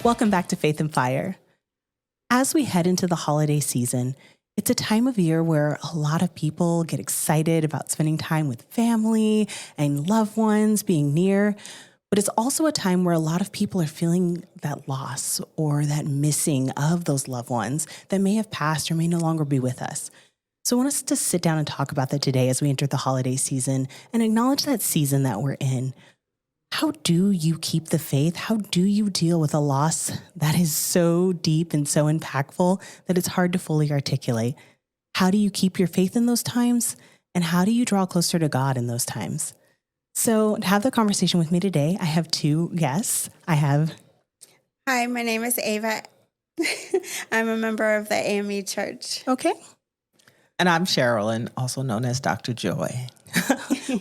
Welcome back to Faith and Fire. As we head into the holiday season, it's a time of year where a lot of people get excited about spending time with family and loved ones being near. But it's also a time where a lot of people are feeling that loss or that missing of those loved ones that may have passed or may no longer be with us. So I want us to sit down and talk about that today as we enter the holiday season and acknowledge that season that we're in. How do you keep the faith? How do you deal with a loss that is so deep and so impactful that it's hard to fully articulate? How do you keep your faith in those times? And how do you draw closer to God in those times? So to have the conversation with me today, I have two guests. Hi, my name is Ava. I'm a member of the AME Church. Okay. And I'm Sherilyn, also known as Dr. Joy.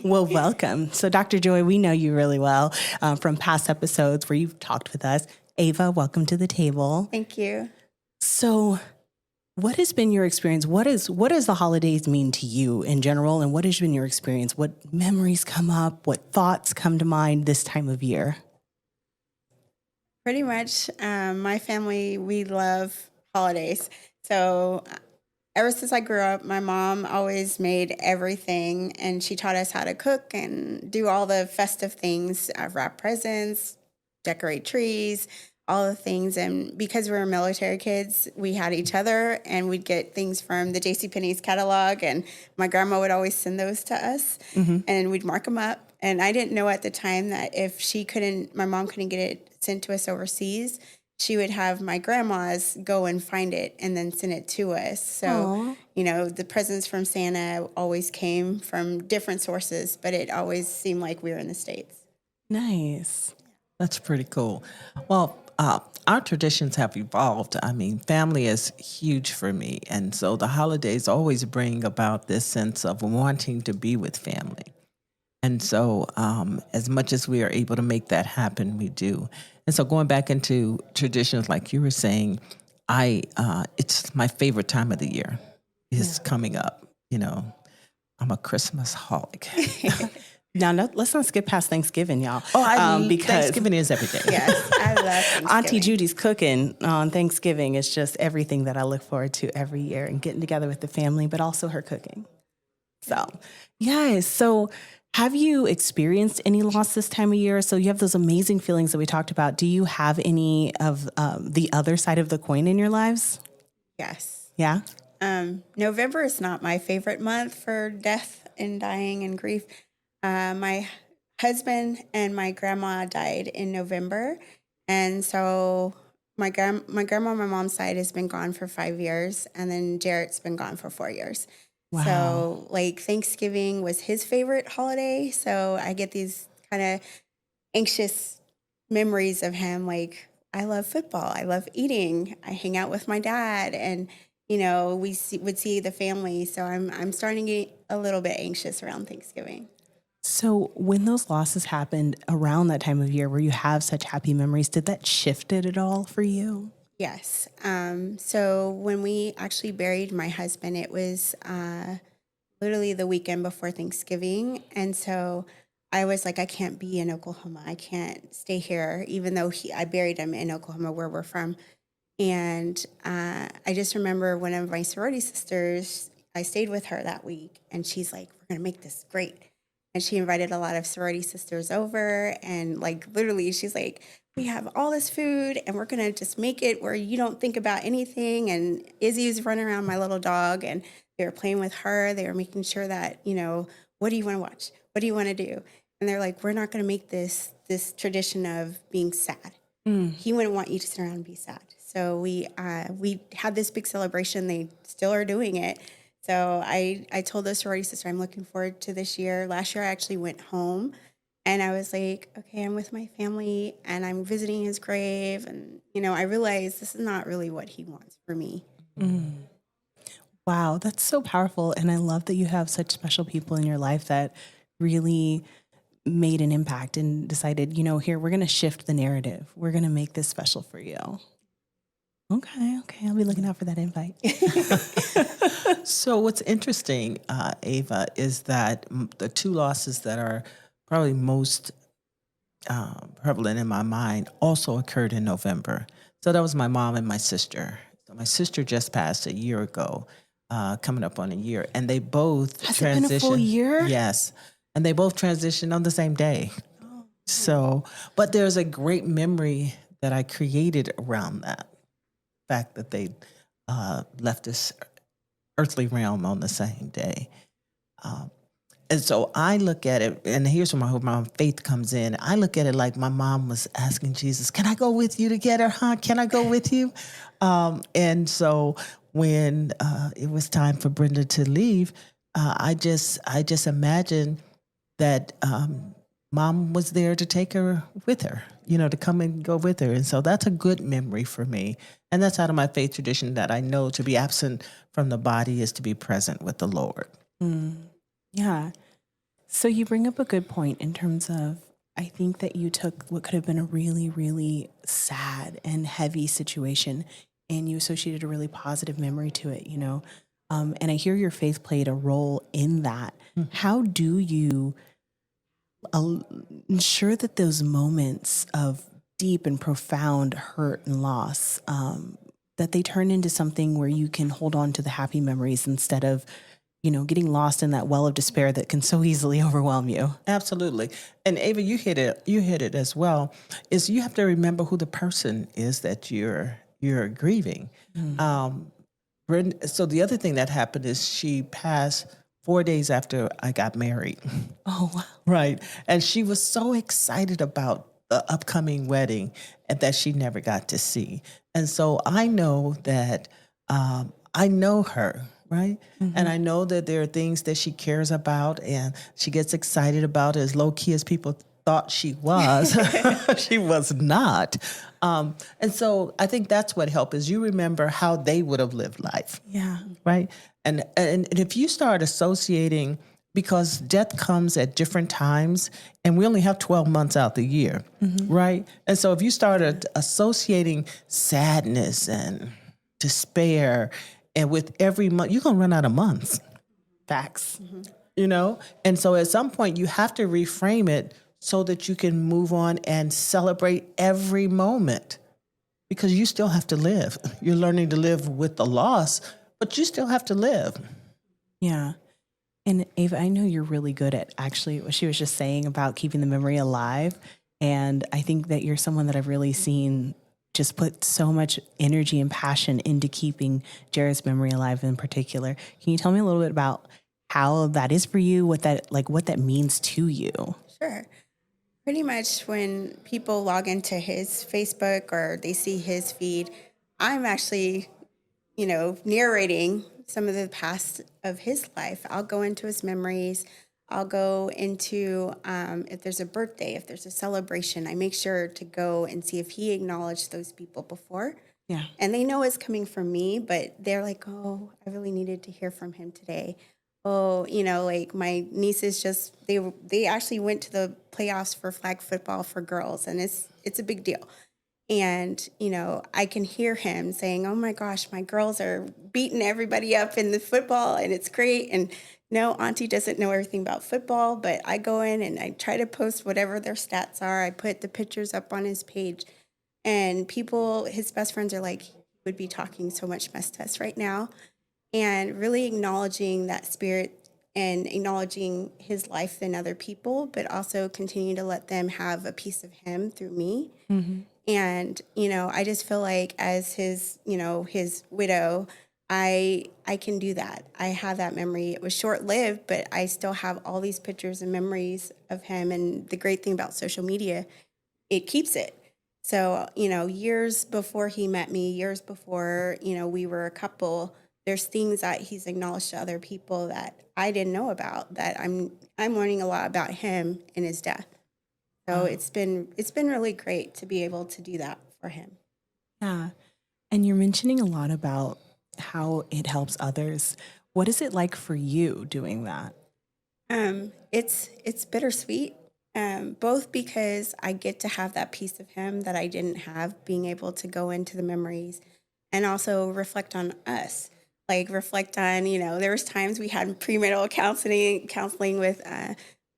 Well, welcome. So Dr. Joy, we know you really well from past episodes where you've talked with us. Ava, welcome to the table. Thank you. So what has been your experience? What does the holidays mean to you in general? And what has been your experience? What memories come up? What thoughts come to mind this time of year? Pretty much, my family, we love holidays. So ever since I grew up, my mom always made everything, and she taught us how to cook and do all the festive things, wrap presents, decorate trees, all the things. And because we were military kids, we had each other, and we'd get things from the JCPenney's catalog, and my grandma would always send those to us, and we'd mark them up. And I didn't know at the time that if my mom couldn't get it sent to us overseas, she would have my grandmas go and find it and then send it to us. So, the presents from Santa always came from different sources, but it always seemed like we were in the States. Nice. That's pretty cool. Well, our traditions have evolved. I mean, family is huge for me. And so the holidays always bring about this sense of wanting to be with family. And so as much as we are able to make that happen, we do. And so going back into traditions, like you were saying, it's my favorite time of the year is coming up. I'm a Christmas holic. Now, let's not skip past Thanksgiving, y'all. Because Thanksgiving is every day. Yes, I love Thanksgiving. Auntie Judy's cooking on Thanksgiving is just everything that I look forward to every year, and getting together with the family, but also her cooking. So, yes. So have you experienced any loss this time of year? So you have those amazing feelings that we talked about. Do you have any of the other side of the coin in your lives? Yes. Yeah? November is not my favorite month for death and dying and grief. My husband and my grandma died in November. And so my grandma on my mom's side has been gone for 5 years. And then Jarrett's been gone for 4 years. Wow. So Thanksgiving was his favorite holiday. So I get these kind of anxious memories of him. Like, I love football. I love eating. I hang out with my dad, and, we would see the family. So I'm starting to get a little bit anxious around Thanksgiving. So when those losses happened around that time of year where you have such happy memories, did that shift it at all for you? Yes. So when we actually buried my husband, it was literally the weekend before Thanksgiving. And so I was like, I can't be in Oklahoma. I can't stay here, even though I buried him in Oklahoma, where we're from. And I just remember one of my sorority sisters, I stayed with her that week, and she's like, we're going to make this great. And she invited a lot of sorority sisters over, and literally she's like, we have all this food, and we're going to just make it where you don't think about anything. And Izzy was running around, my little dog, and they were playing with her. They were making sure that, what do you want to watch? What do you want to do? And they're like, we're not going to make this tradition of being sad. He wouldn't want you to sit around and be sad. So we had this big celebration. They still are doing it. So I told the sorority sister, I'm looking forward to this year. Last year I actually went home, and I was like, okay, I'm with my family, and I'm visiting his grave. And, I realized this is not really what he wants for me. Wow, that's so powerful. And I love that you have such special people in your life that really made an impact and decided, here, we're going to shift the narrative. We're going to make this special for you. Okay. I'll be looking out for that invite. So what's interesting, Ava, is that the two losses that are probably most prevalent in my mind also occurred in November. So that was my mom and my sister. So my sister just passed a year ago, coming up on a year, and they both Has it been a full transitioned. year? Yes, and they both transitioned on the same day. So, but there's a great memory that I created around that fact that they left this earthly realm on the same day. And so I look at it, and here's where my faith comes in. I look at it like my mom was asking Jesus, "Can I go with you together, huh? Can I go with you?" And so when it was time for Brenda to leave, I just imagined that mom was there to take her with her, to come and go with her. And so that's a good memory for me. And that's out of my faith tradition that I know to be absent from the body is to be present with the Lord. Yeah. So you bring up a good point in terms of, I think that you took what could have been a really, really sad and heavy situation and you associated a really positive memory to it, and I hear your faith played a role in that. How do you ensure that those moments of deep and profound hurt and loss, that they turn into something where you can hold on to the happy memories instead of getting lost in that well of despair that can so easily overwhelm you? Absolutely. And Ava, you hit it as well, is you have to remember who the person is that you're grieving. So the other thing that happened is she passed 4 days after I got married. Oh, wow. Right. And she was so excited about the upcoming wedding and that she never got to see. And so I know that I know her, right? And I know that there are things that she cares about and she gets excited about, as low key as people thought she was. She was not. And so I think that's what helped, is you remember how they would have lived life. Yeah. Right. And if you start associating, because death comes at different times and we only have 12 months out the year. Right. And so if you started associating sadness and despair, and with every month, you're going to run out of months. Facts. And so at some point you have to reframe it so that you can move on and celebrate every moment, because you still have to live. You're learning to live with the loss, but you still have to live. Yeah. And Ava, I know you're really good at actually what she was just saying about keeping the memory alive. And I think that you're someone that I've really seen just put so much energy and passion into keeping Jared's memory alive in particular. Can you tell me a little bit about how that is for you, what that means to you? Sure. Pretty much when people log into his Facebook or they see his feed, I'm actually, narrating some of the past of his life. I'll go into his memories. I'll go into if there's a birthday, if there's a celebration, I make sure to go and see if he acknowledged those people before. Yeah. And they know it's coming from me, but they're like, oh, I really needed to hear from him today. Oh, like my nieces they actually went to the playoffs for flag football for girls, and it's a big deal. And, I can hear him saying, oh my gosh, my girls are beating everybody up in the football and it's great. And no, Auntie doesn't know everything about football, but I go in and I try to post whatever their stats are. I put the pictures up on his page, and his best friends are like, he would be talking so much mess to us right now. And really acknowledging that spirit and acknowledging his life in other people, but also continue to let them have a piece of him through me. And, I just feel like as his widow, I can do that. I have that memory. It was short-lived, but I still have all these pictures and memories of him. And the great thing about social media, it keeps it. So, years before he met me, years before, we were a couple, there's things that he's acknowledged to other people that I didn't know about, that I'm learning a lot about him in his death. So it's been really great to be able to do that for him. Yeah. And you're mentioning a lot about how it helps others. What is it like for you doing that? It's bittersweet, both because I get to have that piece of him that I didn't have, being able to go into the memories and also reflect on us. Like reflect on, there was times we had premarital counseling with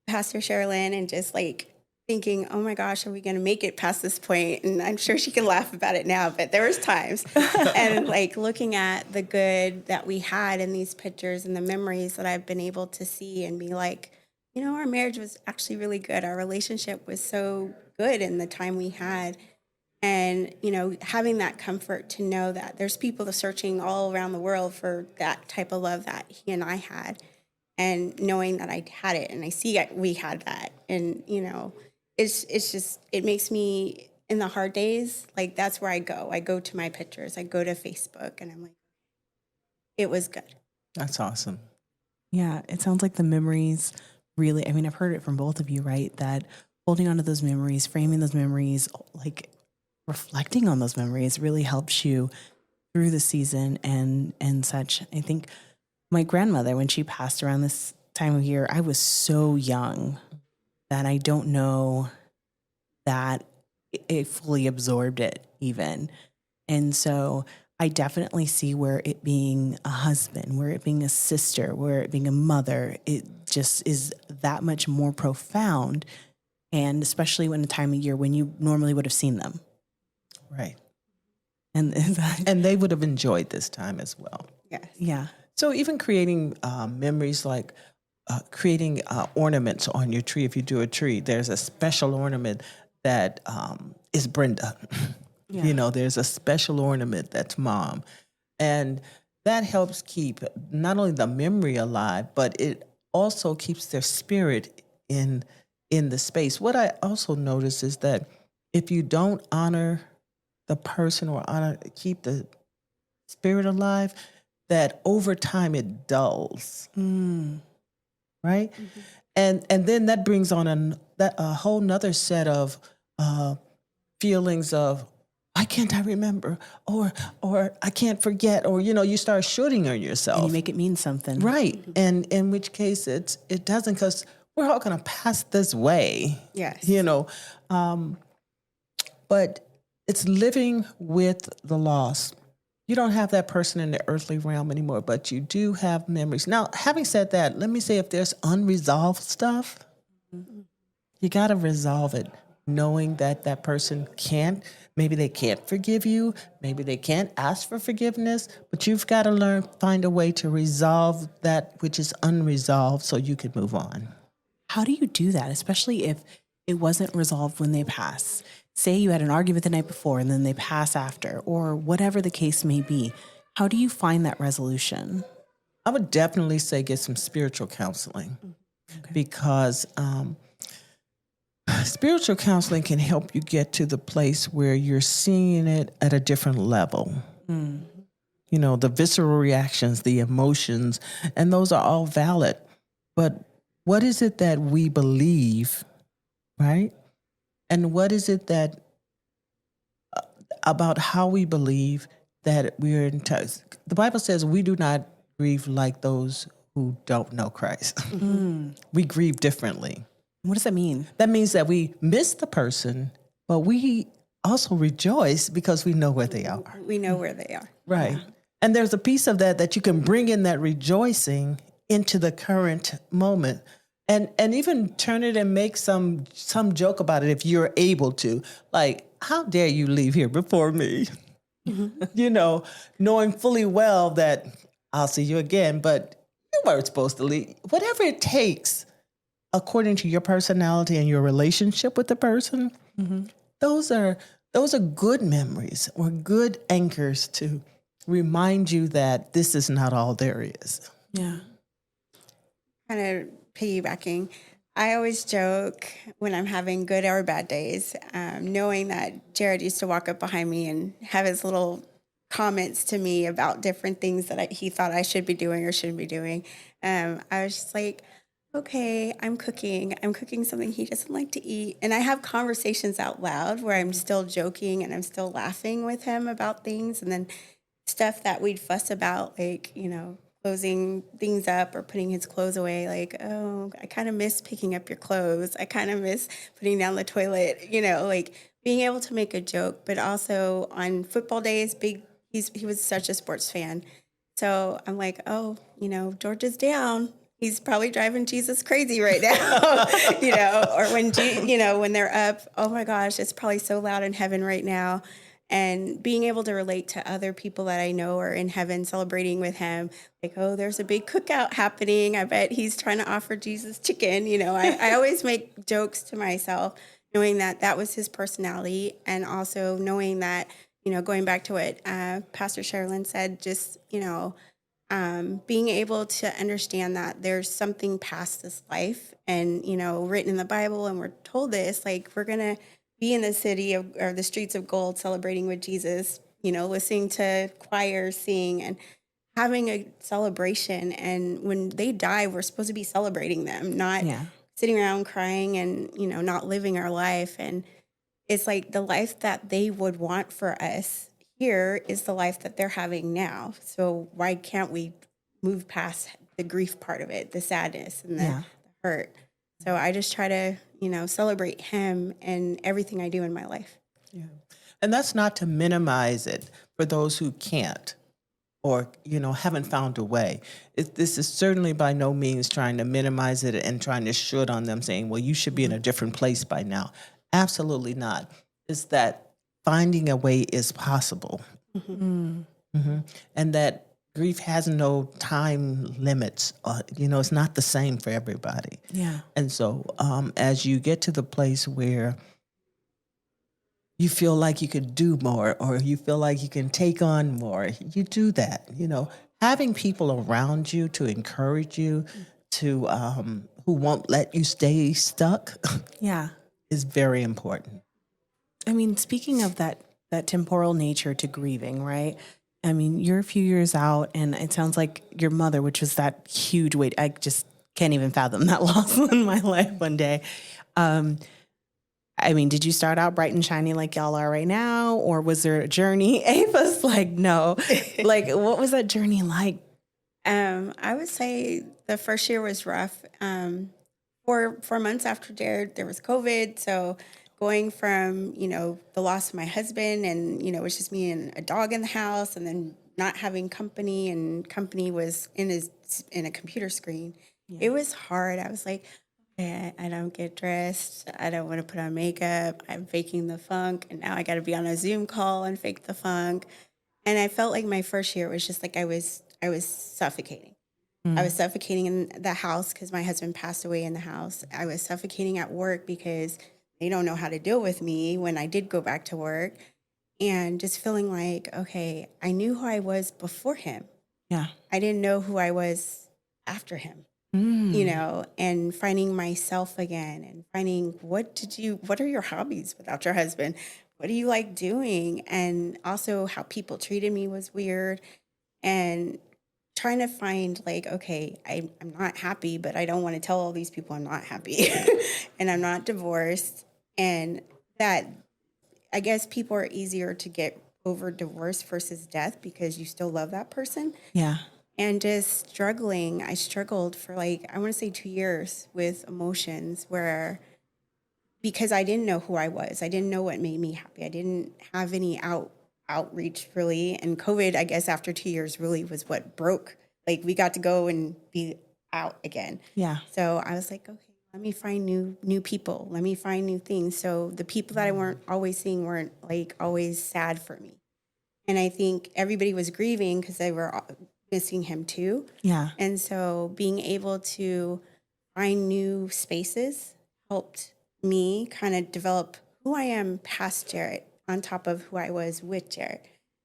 Pastor Sherilyn, and just like thinking, oh my gosh, are we going to make it past this point? And I'm sure she can laugh about it now, but there was times. And like looking at the good that we had in these pictures and the memories that I've been able to see and be like, our marriage was actually really good. Our relationship was so good in the time we had. And, having that comfort to know that there's people searching all around the world for that type of love that he and I had, and knowing that I had it and I see we had that. And, it's just, it makes me in the hard days, like that's where I go. I go to my pictures, I go to Facebook, and I'm like, it was good. That's awesome. Yeah, it sounds like the memories really, I mean, I've heard it from both of you, right? That holding on to those memories, framing those memories, like reflecting on those memories really helps you through the season and such. I think my grandmother, when she passed around this time of year, I was so young that I don't know that it fully absorbed it even. And so I definitely see where it being a husband, where it being a sister, where it being a mother, it just is that much more profound. And especially when a time of year when you normally would have seen them. Right. And they would have enjoyed this time as well. Yes. Yeah. So even creating memories like creating ornaments on your tree. If you do a tree, there's a special ornament that is Brenda. Yeah. There's a special ornament that's Mom. And that helps keep not only the memory alive, but it also keeps their spirit in the space. What I also notice is that if you don't honor the person or keep the spirit alive, that over time it dulls. Right? Mm-hmm. And then that brings on a whole nother set of feelings of, why can't I remember? Or I can't forget, or, you start shooting on yourself. And you make it mean something. Right. And in which case it doesn't, because we're all going to pass this way. Yes. But it's living with the loss. You don't have that person in the earthly realm anymore, but you do have memories. Now, having said that, let me say if there's unresolved stuff, you got to resolve it, knowing that that person maybe they can't forgive you, maybe they can't ask for forgiveness, but you've got to find a way to resolve that which is unresolved so you can move on. How do you do that, especially if it wasn't resolved when they pass? Say you had an argument the night before and then they pass after, or whatever the case may be. How do you find that resolution? I would definitely say get some spiritual counseling, because spiritual counseling can help you get to the place where you're seeing it at a different level. The visceral reactions, the emotions, and those are all valid. But what is it that we believe, right? And what is it that about how we believe that we're in touch? The Bible says we do not grieve like those who don't know Christ. We grieve differently. What does that mean? That means that we miss the person, but we also rejoice because we know where they are. We know where they are. Right. Yeah. And there's a piece of that you can bring in that rejoicing into the current moment. And even turn it and make some joke about it if you're able to. Like, how dare you leave here before me? Knowing fully well that I'll see you again, but you weren't supposed to leave. Whatever it takes, according to your personality and your relationship with the person, those are good memories or good anchors to remind you that this is not all there is. Yeah. Kind of piggybacking, I always joke when I'm having good or bad days, knowing that Jared used to walk up behind me and have his little comments to me about different things that he thought I should be doing or shouldn't be doing. I was just like, okay, I'm cooking something he doesn't like to eat. And I have conversations out loud where I'm still joking and I'm still laughing with him about things. And then stuff that we'd fuss about, like, closing things up or putting his clothes away, like, oh, I kind of miss picking up your clothes. I kind of miss putting down the toilet, like being able to make a joke, but also on football days, he was such a sports fan. So I'm like, oh, Georgia's down. he's probably driving Jesus crazy right now, or when they're up, oh my gosh, it's probably so loud in heaven right now. And being able to relate to other people that I know are in heaven celebrating with him, like, oh, there's a big cookout happening. I bet he's trying to offer Jesus chicken. I always make jokes to myself, knowing that that was his personality. And also knowing that, going back to what Pastor Sherilyn said, just, being able to understand that there's something past this life and, written in the Bible, and we're told this, like, we're going to be in the city or the streets of gold celebrating with Jesus, listening to choirs sing and having a celebration. And when they die, we're supposed to be celebrating them, not sitting around crying and, not living our life. And it's like the life that they would want for us here is the life that they're having now. So why can't we move past the grief part of it, the sadness and the hurt? So I just try to, celebrate him and everything I do in my life. Yeah. And that's not to minimize it for those who can't or, haven't found a way. This is certainly by no means trying to minimize it and trying to shoot on them saying, well, you should be in a different place by now. Absolutely not. It's that finding a way is possible. Mm-hmm. Mm-hmm. And that grief has no time limits. It's not the same for everybody. Yeah. And so as you get to the place where you feel like you could do more or you feel like you can take on more, you do that. Having people around you to encourage you, to who won't let you stay stuck is very important. I mean, speaking of that temporal nature to grieving, right? I mean, you're a few years out, and it sounds like your mother, which was that huge weight. I just can't even fathom that loss in my life one day. I mean, did you start out bright and shiny like y'all are right now, or was there a journey? Ava's like, no. Like, what was that journey like? I would say the first year was rough. 4 months after Jared, there was COVID, so going from, the loss of my husband and, it was just me and a dog in the house, and then not having company, and company was in a computer screen. Yeah. It was hard. I was like, okay, I don't get dressed. I don't want to put on makeup. I'm faking the funk. And now I got to be on a Zoom call and fake the funk. And I felt like my first year was just like I was suffocating. I was suffocating in the house because my husband passed away in the house. I was suffocating at work because they don't know how to deal with me when I did go back to work, and just feeling like, okay, I knew who I was before him. Yeah. I didn't know who I was after him, and finding myself again and finding what are your hobbies without your husband? What do you like doing? And also how people treated me was weird, and trying to find like, okay, I'm not happy, but I don't want to tell all these people I'm not happy and I'm not divorced. And that, I guess people are easier to get over divorce versus death because you still love that person. Yeah. And just struggling. I struggled for I want to say 2 years with emotions because I didn't know who I was. I didn't know what made me happy. I didn't have any outreach really. And COVID, I guess after 2 years really was what broke. Like we got to go and be out again. Yeah. So I was like, okay, let me find new people. Let me find new things. So the people that I weren't always seeing weren't always sad for me. And I think everybody was grieving because they were missing him too. Yeah. And so being able to find new spaces helped me kind of develop who I am past Jared on top of who I was with Jared.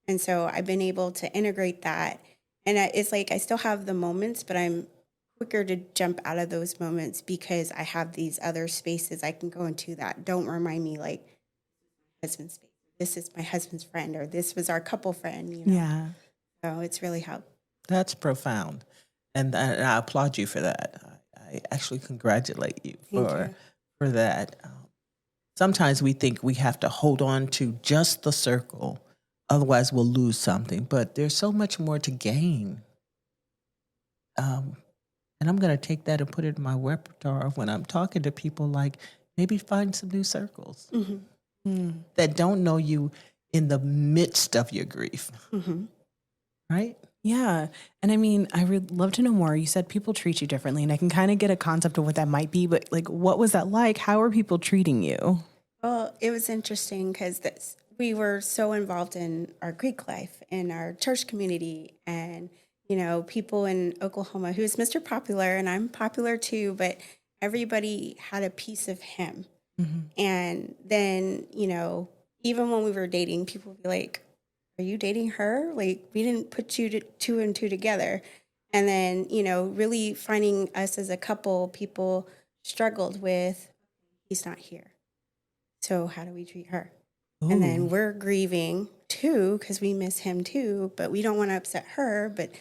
And so I've been able to integrate that. And it's like I still have the moments, but I'm quicker to jump out of those moments because I have these other spaces I can go into that don't remind me like husband's space. This is my husband's friend, or this was our couple friend. Yeah. So it's really helped. That's profound. And I applaud you for that. I actually congratulate you for that. Sometimes we think we have to hold on to just the circle, otherwise we'll lose something. But there's so much more to gain. And I'm going to take that and put it in my repertoire when I'm talking to people, like maybe find some new circles that don't know you in the midst of your grief. Right? Yeah. And I mean, I would love to know more. You said people treat you differently, and I can kind of get a concept of what that might be, but like, what was that like? How are people treating you? Well, it was interesting because we were so involved in our Greek life and our church community, and people in Oklahoma who was Mr. Popular, and I'm popular too, but everybody had a piece of him. And then even when we were dating, people would be like, "Are you dating her? Like, we didn't put two and two together." And then really finding us as a couple, people struggled with, "He's not here. So how do we treat her?" And then Ooh. we're grieving too because we miss him too, but we don't want to upset her. But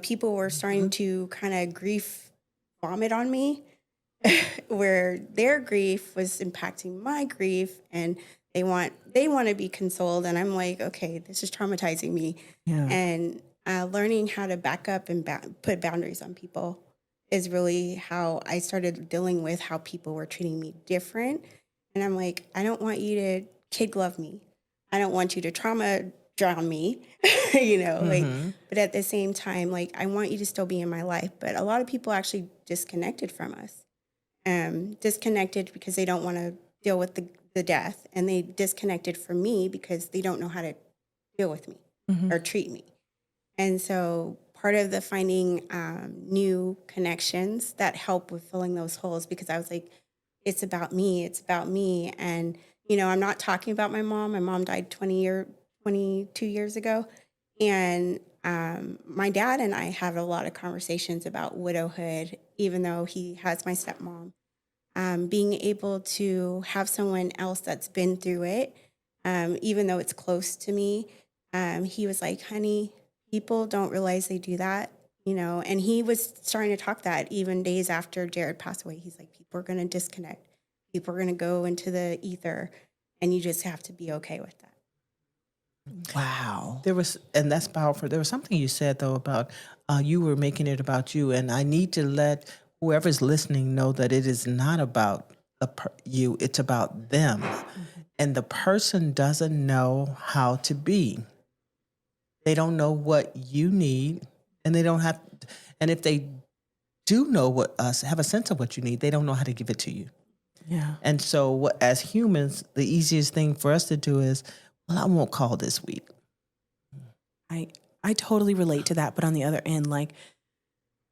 people were starting to kind of grief vomit on me, where their grief was impacting my grief, and they want to be consoled, and I'm like, okay, this is traumatizing me. Yeah. And learning how to back up and put boundaries on people is really how I started dealing with how people were treating me different. And I'm like, I don't want you to kid glove me. I don't want you to trauma drown me, like, but at the same time, like, I want you to still be in my life. But a lot of people actually disconnected from us, disconnected because they don't want to deal with the death. And they disconnected from me because they don't know how to deal with me or treat me. And so part of the finding new connections that help with filling those holes, because I was like, it's about me. It's about me. And, I'm not talking about my mom. My mom died 22 years ago. And my dad and I have a lot of conversations about widowhood, even though he has my stepmom. Being able to have someone else that's been through it, even though it's close to me, he was like, honey, people don't realize they do that. And he was starting to talk that even days after Jared passed away. He's like, people are going to disconnect. People are going to go into the ether, and you just have to be okay with that. Wow. And that's powerful. There was something you said though about you were making it about you, and I need to let whoever's listening know that it is not about you; it's about them, and the person doesn't know how to be. They don't know what you need, and they don't have. And if they do know have a sense of what you need, they don't know how to give it to you. Yeah. And so, as humans, the easiest thing for us to do is, well, I won't call this week. I totally relate to that. But on the other end, like,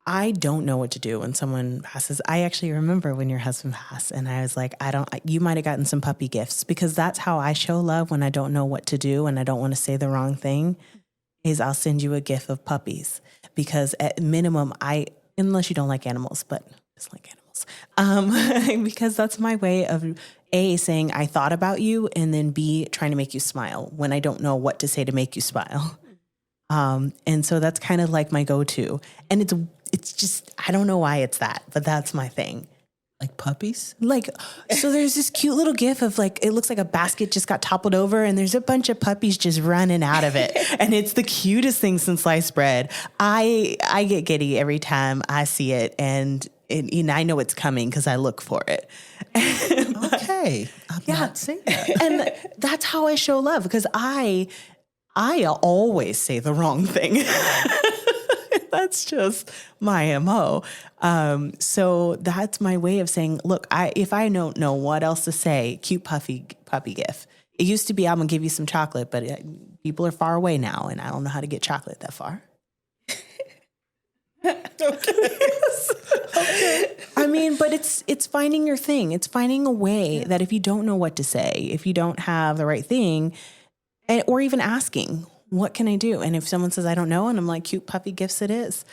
I don't know what to do when someone passes. I actually remember when your husband passed, and I was like, you might have gotten some puppy gifts, because that's how I show love when I don't know what to do and I don't want to say the wrong thing, is I'll send you a gift of puppies, because at minimum, unless you don't like animals, but just like animals, because that's my way of A, saying I thought about you, and then B, trying to make you smile when I don't know what to say to make you smile. And so that's kind of like my go-to. And it's just, I don't know why it's that, but that's my thing. Like puppies? Like, so there's this cute little gif of, like, it looks like a basket just got toppled over and there's a bunch of puppies just running out of it. And it's the cutest thing since sliced bread. I get giddy every time I see it, and I know it's coming because I look for it. Okay. I've not seen that. And that's how I show love, because I always say the wrong thing. That's just my MO. So that's my way of saying, look, if I don't know what else to say, cute puppy gift. It used to be, I'm going to give you some chocolate, but people are far away now, and I don't know how to get chocolate that far. Okay. I mean, but it's finding your thing. It's finding a way that if you don't know what to say, if you don't have the right thing, or even asking, what can I do? And if someone says, I don't know, and I'm like, cute puppy gifts it is.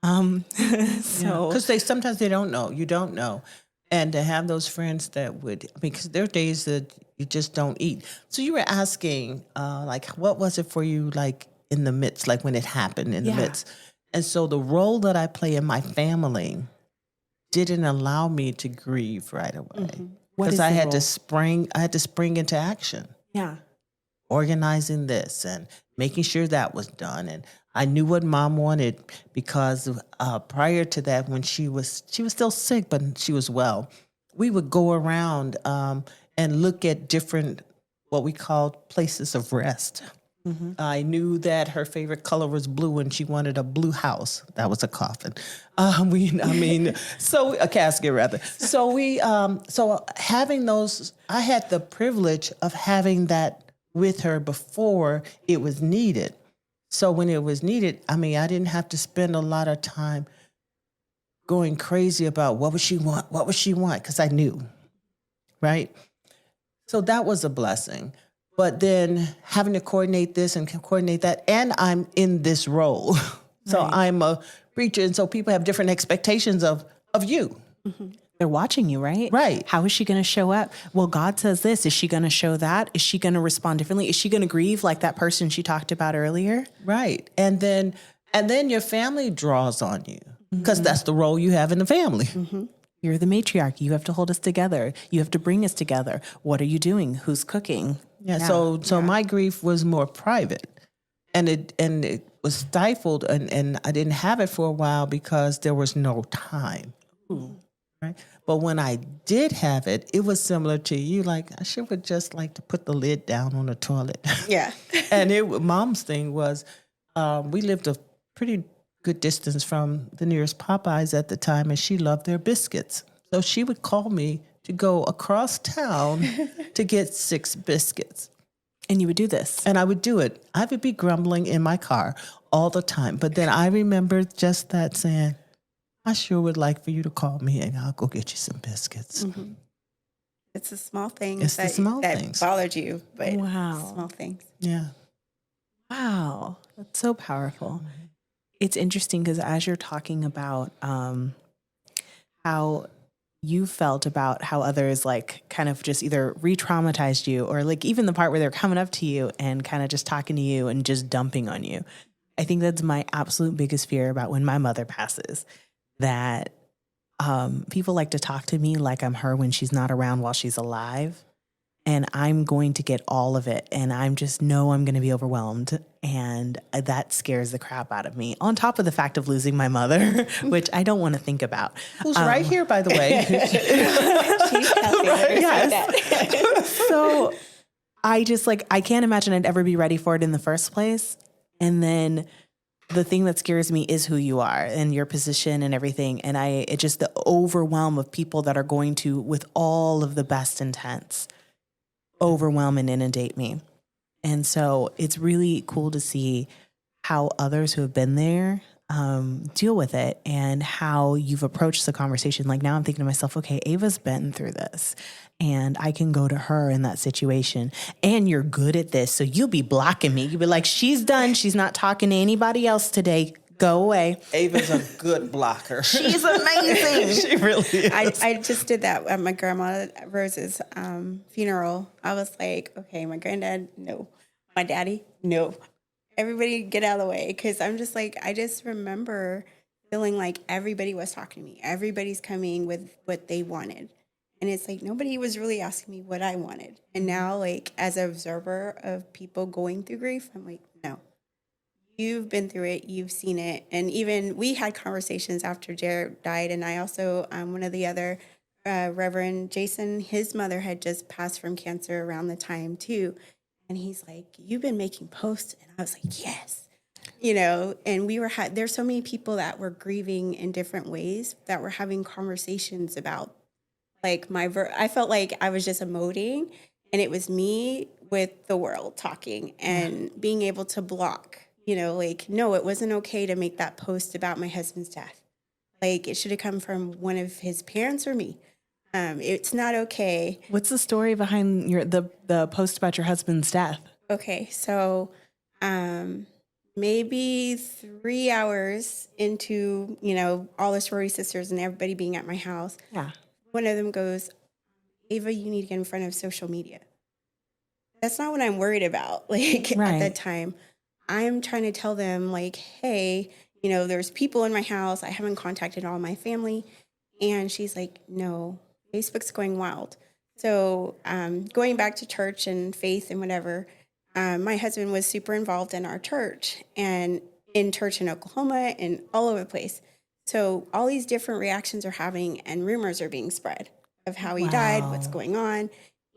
So, because sometimes they don't know. You don't know. And to have those friends that because there are days that you just don't eat. So you were asking, like, what was it for you, like, in the midst, like when it happened in the midst? And so the role that I play in my family didn't allow me to grieve right away. Because I had to spring into action. Yeah. Organizing this and making sure that was done. And I knew what Mom wanted, because prior to that, when she was still sick, but she was well, we would go around and look at different, what we called places of rest. I knew that her favorite color was blue and she wanted a blue house. That was a coffin. So a casket rather. So having those, I had the privilege of having that with her before it was needed. So when it was needed, I didn't have to spend a lot of time going crazy about what would she want, because I knew, right? So that was a blessing. But then having to coordinate this and coordinate that, and I'm in this role. So Right. I'm a preacher, and so people have different expectations of you. They're watching you, right? Right. How is she going to show up? Well, God says this. Is she going to show that? Is she going to respond differently? Is she going to grieve like that person she talked about earlier? Right. And then your family draws on you because that's the role you have in the family. You're the matriarch. You have to hold us together. You have to bring us together. What are you doing? Who's cooking? Yeah. So my grief was more private, and it was stifled, and I didn't have it for a while because there was no time. Right. But when I did have it, it was similar to you. Like, I should have just like to put the lid down on the toilet. Yeah. And Mom's thing was, we lived a pretty good distance from the nearest Popeyes at the time, and she loved their biscuits. So she would call me to go across town to get 6 biscuits. And you would do this. And I would do it. I would be grumbling in my car all the time. But then I remember just that saying, I sure would like for you to call me and I'll go get you some biscuits. It's the small things It's the small things. that bothered you, but Wow. small things. Yeah. Wow. That's so powerful. It's interesting because as you're talking about how you felt about how others like kind of just either re-traumatized you or like even the part where they're coming up to you and kind of just talking to you and just dumping on you. I think that's my absolute biggest fear about when my mother passes, that people like to talk to me like I'm her when she's not around while she's alive. And I'm going to get all of it. And I'm just know I'm going to be overwhelmed. And that scares the crap out of me. On top of the fact of losing my mother, which I don't want to think about. Who's right here, by the way. She's Yes. So I just I can't imagine I'd ever be ready for it in the first place. And then the thing that scares me is who you are and your position and everything. And it just the overwhelm of people that are going to, with all of the best intents, overwhelm and inundate me. And so it's really cool to see how others who have been there deal with it and how you've approached the conversation. Like now I'm thinking to myself, okay, Ava's been through this and I can go to her in that situation, and you're good at this. So you'll be blocking me. You'll be like, she's done. She's not talking to anybody else today. Go away. Ava's a good blocker. She's amazing. She really is. I just did that at my grandma Rose's funeral. I was like, okay, my granddad, no. My daddy, no. Everybody get out of the way. Because I'm just like, I just remember feeling like everybody was talking to me. Everybody's coming with what they wanted. And it's like, nobody was really asking me what I wanted. And now, like, as an observer of people going through grief, I'm like, no. You've been through it. You've seen it. And even we had conversations after Jared died. And I also, one of the other, Reverend Jason, his mother had just passed from cancer around the time too. And he's like, you've been making posts. And I was like, yes. You know, and we were, there's so many people that were grieving in different ways that were having conversations about like I felt like I was just emoting and it was me with the world talking and being able to block. You know, like, no, it wasn't okay to make that post about my husband's death. Like, it should have come from one of his parents or me. It's not okay. What's the story behind the post about your husband's death? Okay, so maybe 3 hours into, you know, all the sorority sisters and everybody being at my house, Yeah. one of them goes, Ava, you need to get in front of social media. That's not what I'm worried about, like, Right. at that time. I'm trying to tell them, like, hey, you know, there's people in my house. I haven't contacted all my family. And she's like, no, Facebook's going wild. So going back to church and faith and whatever, my husband was super involved in our church and in church in Oklahoma and all over the place. So all these different reactions are happening and rumors are being spread of how he died, what's going on.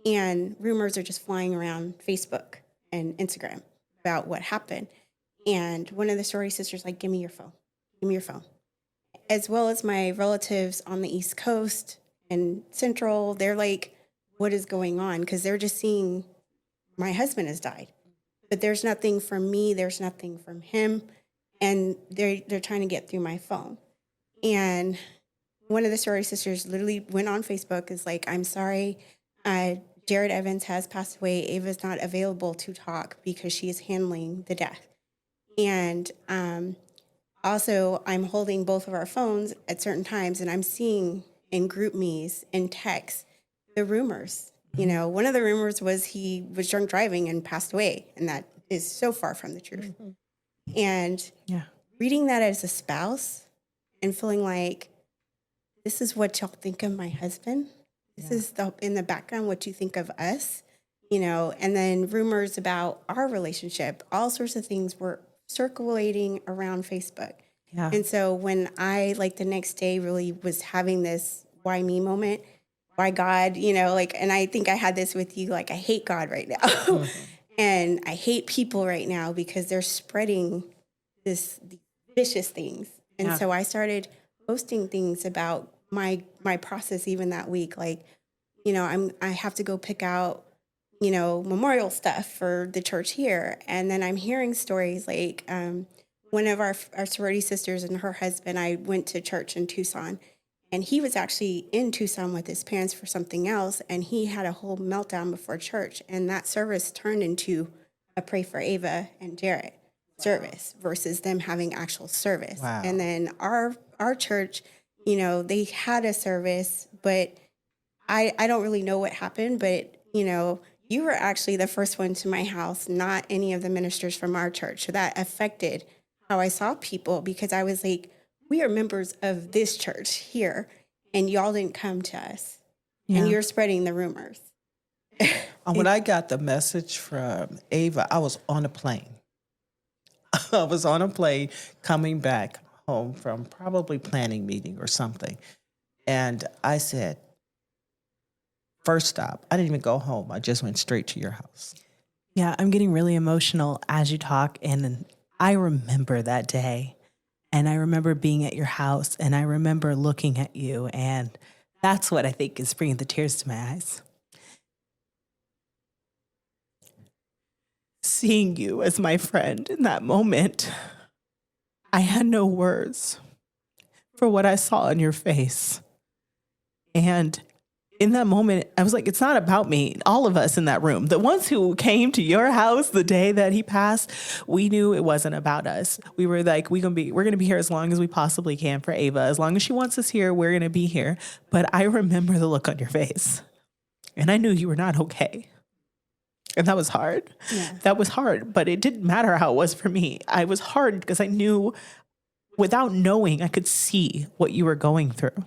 And rumors are just flying around Facebook and Instagram about what happened. And one of the sorority sisters like, give me your phone. Give me your phone. As well as my relatives on the East Coast and Central, they're like, what is going on? Because they're just seeing my husband has died. But there's nothing from me. There's nothing from him. And they're trying to get through my phone. And one of the sorority sisters literally went on Facebook, is like, I'm sorry, Jared Evans has passed away. Ava's not available to talk because she is handling the death. And also, I'm holding both of our phones at certain times, and I'm seeing in group me's and texts the rumors. You know, one of the rumors was he was drunk driving and passed away, and that is so far from the truth. And reading that as a spouse and feeling like, this is what y'all think of my husband. This is in the background what you think of us, you know, and then rumors about our relationship, all sorts of things were circulating around Facebook. Yeah. And so when I, like, the next day really was having this why me moment, why God, you know, like, and I think I had this with you, like, I hate God right now. And I hate people right now because they're spreading these vicious things. And so I started posting things about my process even that week. Like, you know, I have to go pick out, you know, memorial stuff for the church here. And then I'm hearing stories like one of our sorority sisters and her husband, I went to church in Tucson, and he was actually in Tucson with his parents for something else. And he had a whole meltdown before church. And that service turned into a pray for Ava and Jared service versus them having actual service. Wow. And then our church, you know, they had a service, but I don't really know what happened, but, you know, you were actually the first one to my house, not any of the ministers from our church. So that affected how I saw people, because I was like, we are members of this church here, and y'all didn't come to us, and you're spreading the rumors. When I got the message from Ava, I was on a plane. I was on a plane coming back home from probably planning meeting or something. And I said, first stop, I didn't even go home. I just went straight to your house. Yeah, I'm getting really emotional as you talk. And I remember that day. And I remember being at your house. And I remember looking at you. And that's what I think is bringing the tears to my eyes. Seeing you as my friend in that moment, I had no words for what I saw in your face. And in that moment, I was like, it's not about me. All of us in that room, the ones who came to your house the day that he passed, we knew it wasn't about us. We were like, we're going to be here as long as we possibly can for Ava. As long as she wants us here, we're going to be here. But I remember the look on your face, and I knew you were not okay. And that was hard. Yeah. That was hard, but it didn't matter how it was for me. I was hard because I knew, without knowing, I could see what you were going through.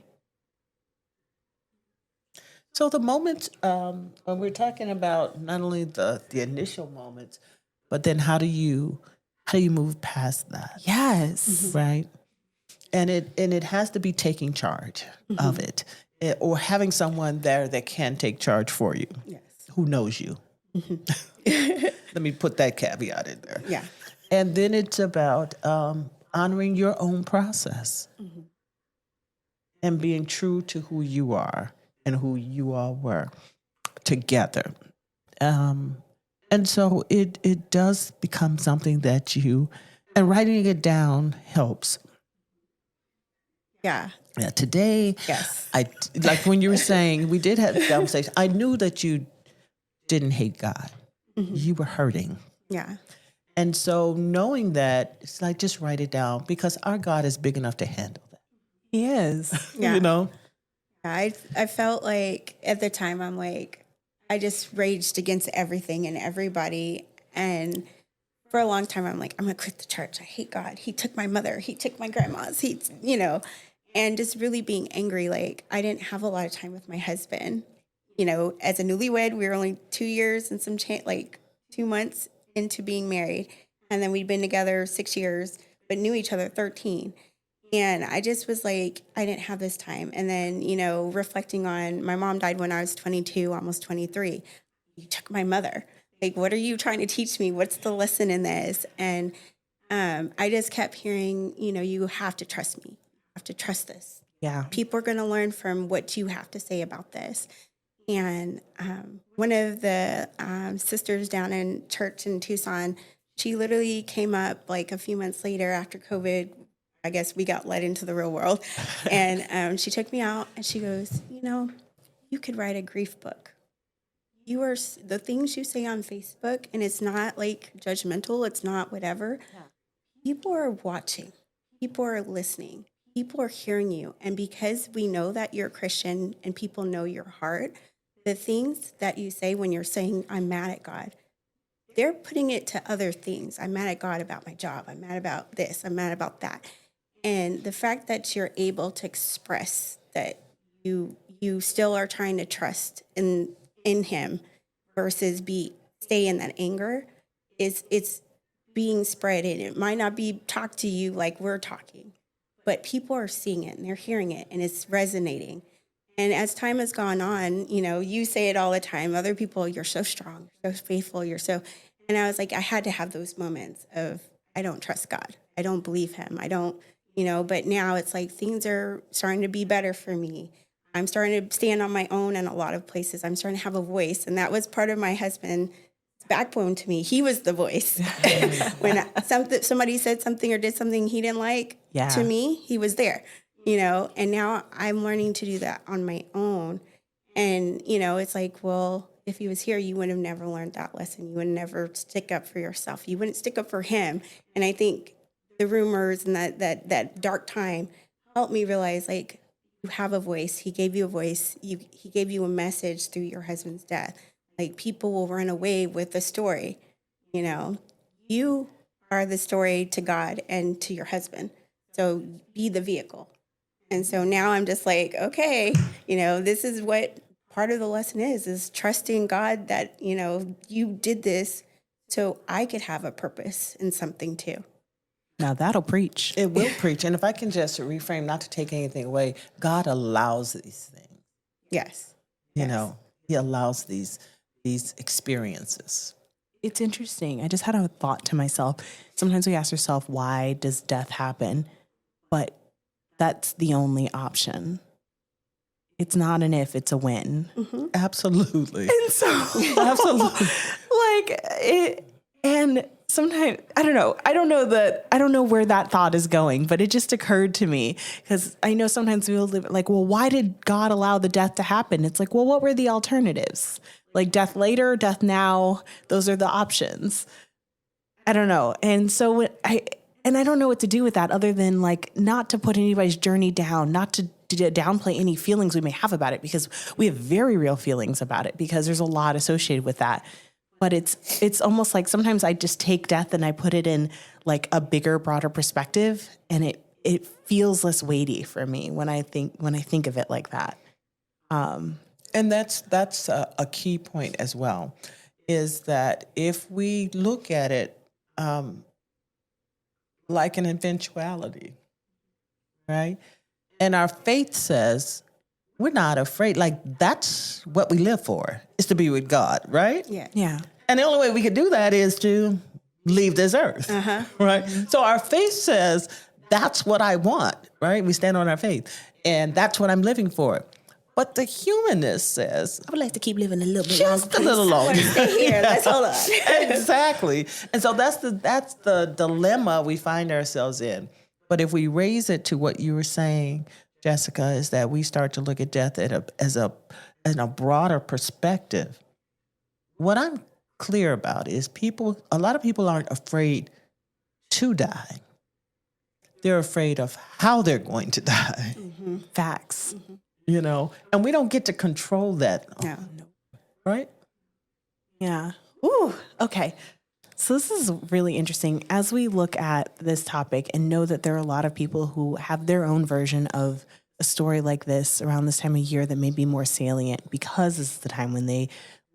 So the moments, when we're talking about not only the initial moments, but then how do you move past that? Yes. Right. And it has to be taking charge of it, or having someone there that can take charge for you. Yes. Who knows you. Let me put that caveat in there. Yeah. And then it's about honoring your own process and being true to who you are and who you all were together. And so it does become something that and writing it down helps. Yeah. Yeah, today, Yes. like when you were saying, we did have the conversation, I knew that you didn't hate God. You were hurting. Yeah. And so knowing that, it's like, just write it down, because our God is big enough to handle that. He is. Yeah. You know? I felt like at the time, I'm like, I just raged against everything and everybody. And for a long time, I'm like, I'm going to quit the church. I hate God. He took my mother. He took my grandma's. And just really being angry. Like, I didn't have a lot of time with my husband. You know, as a newlywed, we were only 2 years and some 2 months into being married. And then we'd been together 6 years, but knew each other 13. And I just was like, I didn't have this time. And then, you know, reflecting on, my mom died when I was 22, almost 23. You took my mother. Like, what are you trying to teach me? What's the lesson in this? And I just kept hearing, you have to trust me. You have to trust this. Yeah. People are going to learn from what you have to say about this. And one of the sisters down in church in Tucson, she literally came up like a few months later after COVID. I guess we got let into the real world. And she took me out and she goes, you could write a grief book. The things you say on Facebook, and it's not like judgmental, it's not whatever. Yeah. People are watching, people are listening, people are hearing you. And because we know that you're a Christian and people know your heart, the things that you say when you're saying, I'm mad at God, they're putting it to other things. I'm mad at God about my job. I'm mad about this. I'm mad about that. And the fact that you're able to express that you still are trying to trust in him versus stay in that anger, it's being spread, and it might not be talked to you like we're talking, but people are seeing it and they're hearing it and it's resonating. And as time has gone on, you say it all the time, other people, you're so strong, you're so faithful, and I was like, I had to have those moments of, I don't trust God. I don't believe him. I don't, but now it's like things are starting to be better for me. I'm starting to stand on my own in a lot of places. I'm starting to have a voice. And that was part of my husband's backbone to me. He was the voice. When somebody said something or did something he didn't like to me, he was there, and now I'm learning to do that on my own. And, it's like, well, if he was here, you would have never learned that lesson. You would never stick up for yourself. You wouldn't stick up for him. And I think the rumors and that dark time helped me realize, like, you have a voice. He gave you a voice. He gave you a message through your husband's death. Like, people will run away with the story. You are the story to God and to your husband. So be the vehicle. And so now I'm just like, okay, this is what part of the lesson is trusting God that, you did this so I could have a purpose in something too. Now that'll preach. It will preach. And if I can just reframe, not to take anything away, God allows these things. Yes. He allows these experiences. It's interesting. I just had a thought to myself. Sometimes we ask ourselves, why does death happen? But that's the only option. It's not an if, it's a when. Mm-hmm. Absolutely. And so, absolutely. And sometimes, I don't know where that thought is going, but it just occurred to me because I know sometimes we'll live like, well, why did God allow the death to happen? It's like, well, what were the alternatives? Like death later, death now, those are the options. I don't know. And so I don't know what to do with that other than like not to put anybody's journey down, not to downplay any feelings we may have about it, because we have very real feelings about it because there's a lot associated with that. But it's almost like sometimes I just take death and I put it in like a bigger, broader perspective, and it feels less weighty for me when I think of it like that. And that's a key point as well, is that if we look at it like an eventuality, right? And our faith says we're not afraid. Like, that's what we live for, is to be with God, right? Yeah. Yeah. And the only way we could do that is to leave this earth, right? So our faith says that's what I want, right? We stand on our faith, and that's what I'm living for. But the humanness says, I would like to keep living a little bit just longer. a little longer. Stay here. Let's hold on. Exactly. And so that's the dilemma we find ourselves in. But if we raise it to what you were saying, Jessica, is that we start to look at death in a broader perspective. What I'm clear about is a lot of people aren't afraid to die. They're afraid of how they're going to die. Mm-hmm. Facts. Mm-hmm. And we don't get to control that. No. Right? Yeah. Ooh, okay. So this is really interesting as we look at this topic and know that there are a lot of people who have their own version of a story like this around this time of year that may be more salient because this is the time when they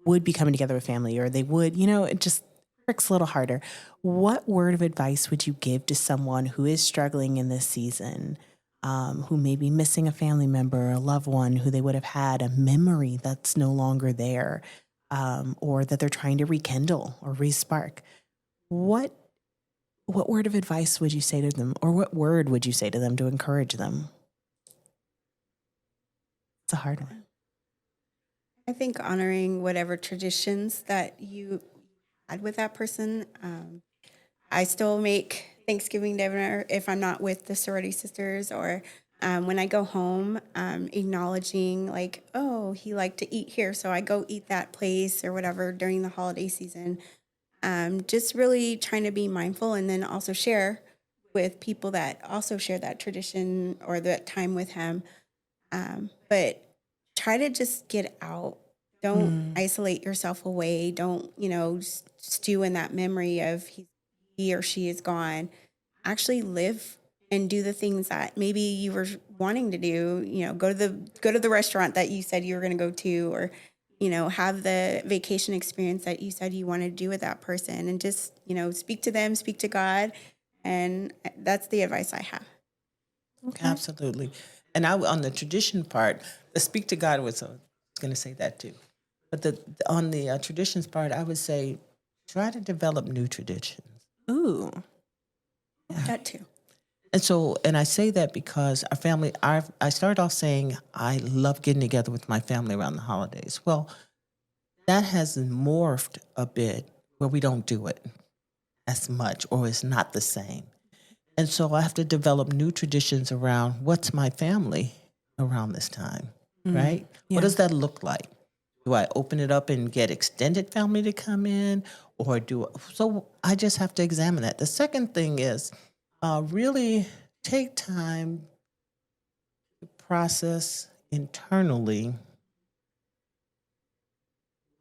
would be coming together with family, or they would, it just pricks a little harder. What word of advice would you give to someone who is struggling in this season, who may be missing a family member or a loved one who they would have had a memory that's no longer there? or that they're trying to rekindle or respark. What word of advice would you say to them, or what word would you say to them to encourage them? It's a hard one. I think honoring whatever traditions that you had with that person. I still make Thanksgiving dinner if I'm not with the sorority sisters, or when I go home, acknowledging like, oh, he liked to eat here, so I go eat that place or whatever during the holiday season. Just really trying to be mindful, and then also share with people that also share that tradition or that time with him. But try to just get out. Don't isolate yourself away. Don't, stew in that memory of he or she is gone. Actually live and do the things that maybe you were wanting to do. Go to the restaurant that you said you were going to go to, or have the vacation experience that you said you wanted to do with that person, and just speak to them, speak to God, and that's the advice I have. Okay. Absolutely. And on the tradition part, the speak to God I was going to say that too. But on the traditions part, I would say try to develop new traditions. Ooh. Yeah. That too. And I say that because our family, I started off saying I love getting together with my family around the holidays. Well, that has morphed a bit where we don't do it as much, or it's not the same. And so I have to develop new traditions around what's my family around this time, right? Yeah. What does that look like? Do I open it up and get extended family to come in, or so I just have to examine that. The second thing is really take time to process internally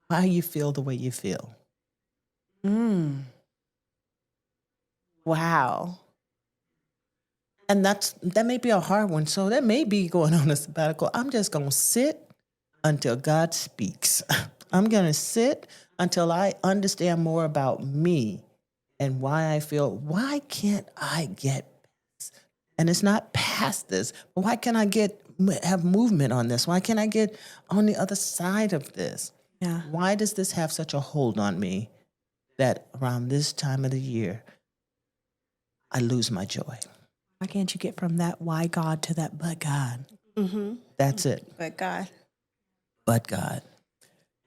why you feel the way you feel. Wow. And that may be a hard one. So that may be going on a sabbatical. I'm just going to sit until God speaks. I'm going to sit until I understand more about me and why I feel, why can't I get past? And it's not past this, but why can't I have movement on this? Why can't I get on the other side of this? Yeah. Why does this have such a hold on me that around this time of the year, I lose my joy? Why can't you get from that why God to that but God? Mm-hmm. That's it. But God. But God.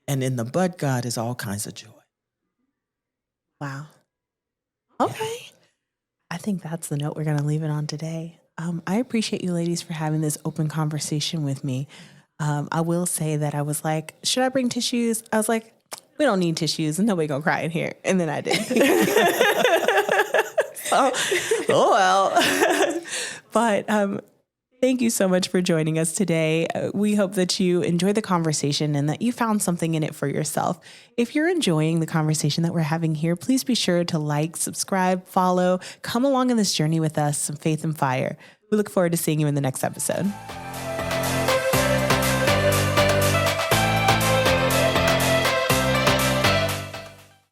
And in the but God is all kinds of joy. Wow. Okay. I think that's the note we're going to leave it on today. I appreciate you ladies for having this open conversation with me. I will say that I was like, should I bring tissues? I was like, we don't need tissues and nobody gonna cry in here. And then I did. So, oh well. But thank you so much for joining us today. We hope that you enjoyed the conversation and that you found something in it for yourself. If you're enjoying the conversation that we're having here, please be sure to like, subscribe, follow, come along on this journey with us, some faith and fire. We look forward to seeing you in the next episode.